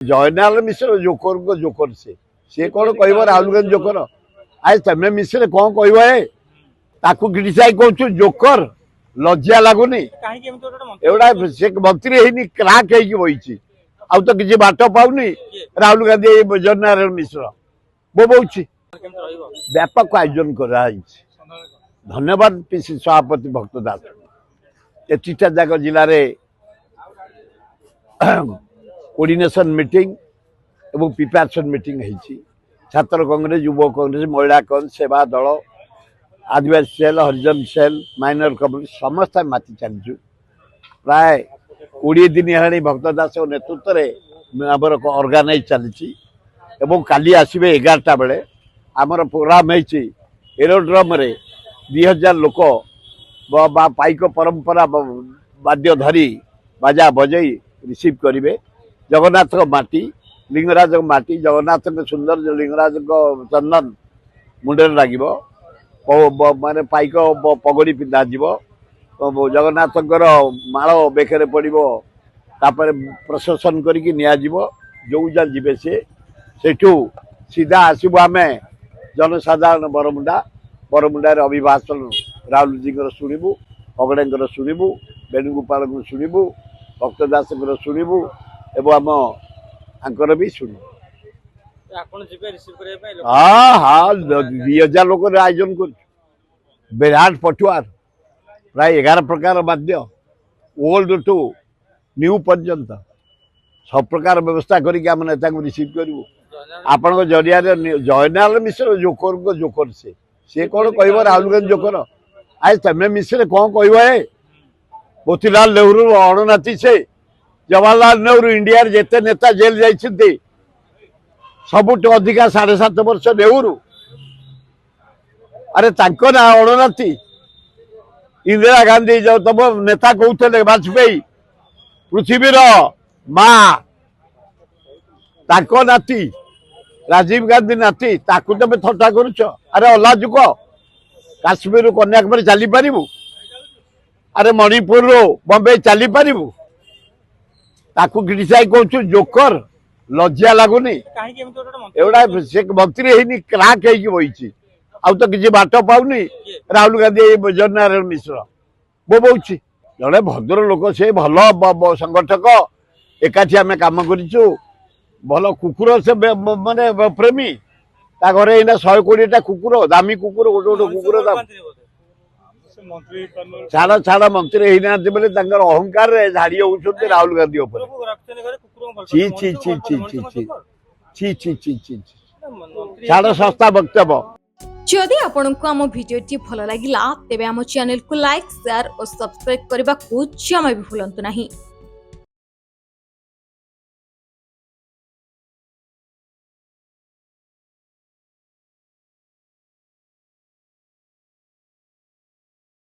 जयनाल मिश्र joker को joker से कौन कह राहुल गांधी जोकर आज तमें मिश्र कौन कह ताकू क्रिटिसाइज कर जोकर लज्जा लगुनि एवढा से मंत्री है क्राक होती आउ तो किसी बाट पाऊनी राहुल गांधी जयनारायण मिश्र बोबौची व्यापक आयोजन कर धन्यवाद पीसी सभापति भक्त दास एटा जाक जिले में कोऑर्डिनेशन मीटिंग एवं प्रिपरेशन मीटिंग है छात्र कांग्रेस युव कांग्रेस महिला कांग्रेस सेवा दल आदिवासी सेल हरिजन सेल माइनर कम्युनिटी समस्त माति चलचु प्राय 20 दिन है भक्त दास नेतृत्व में आमर ऑर्गेनाइज चली काली आसबे 11टा बेले आमर प्रोग्राम है एरोड्रम रे 2000 लोक पाइक परंपरा वाद्य धरी बाजा बजई रिसीव करेंगे जगन्नाथ माटी लिंगराज माटी जगन्नाथ सुंदर लिंगराज चंदन मुंडे लगे माने पाइक पगड़ी पिंधा जगन्नाथ माल बेखरे पड़ो प्रशासन करके जो जी सेठू सीधा आसबू आम जनसाधारण बरमुंडा अभिभाषण राहुल जी शुणु पगड़े शुणु वेणुगोपाल शुणु भक्तदास शुणु एवं आम भी शुणु हाँ हाँ 2000 लोक आयोजन कर विराट पटुआर प्राय 11 प्रकार वाद्य ओल्ड टू न्यू पर्यंत सब प्रकार व्यवस्था करके आम नेता को रिसीव करूँ आपण जरिया जयनाल मिश्र जोकर को जोकर से कौन कह राहुल गांधी जोकर आज तमें मिश्र कौन कह मोतीलाल नेहरू अणनाती से जवाहरलाल नेहरू इंडिया जिते नेता जेल जाइछन्ति सबुठ अधिका 7.5 वर्ष नेहरू अरे तांको ना अणनाती इंदिरा गांधी जो तम नेता कहते वाजपेयी पृथ्वीर माँ ताको नाती राजीव गांधी नाती ताकू तमें थट्टा करुच अरे अलाजुक काश्मीर कन्याकुमारी चली पारू अरे मणिपुर रो बम्बे चली पारू ताकू क्रिटिसाइज कर जोकर लज्जा लगुनि एवढा से मंत्री है क्राक होती आउ तो किसी बाट पाऊनी राहुल गांधी जयनारायण मिश्र बोबौची जड़े भद्र लोक से भल संगठक एकाठी आम कम करूँ भल कुकुर से माने प्रेमी ता घरे एना 120टा कुकुर दामी कुकुर गोटे गोटे कुकुर छाड़ छाड़ मंत्री होना बोले अहंकार झाड़ी होती राहुल गांधी ची ची ची ची ची ची ची ची ची छाड़ सस्ता वक्तव्य जदि आपंक आम भिडी भल लगा तेब आम चैनल को लाइक शेयर और सब्सक्राइब करने को जमा भी भूलु नहीं।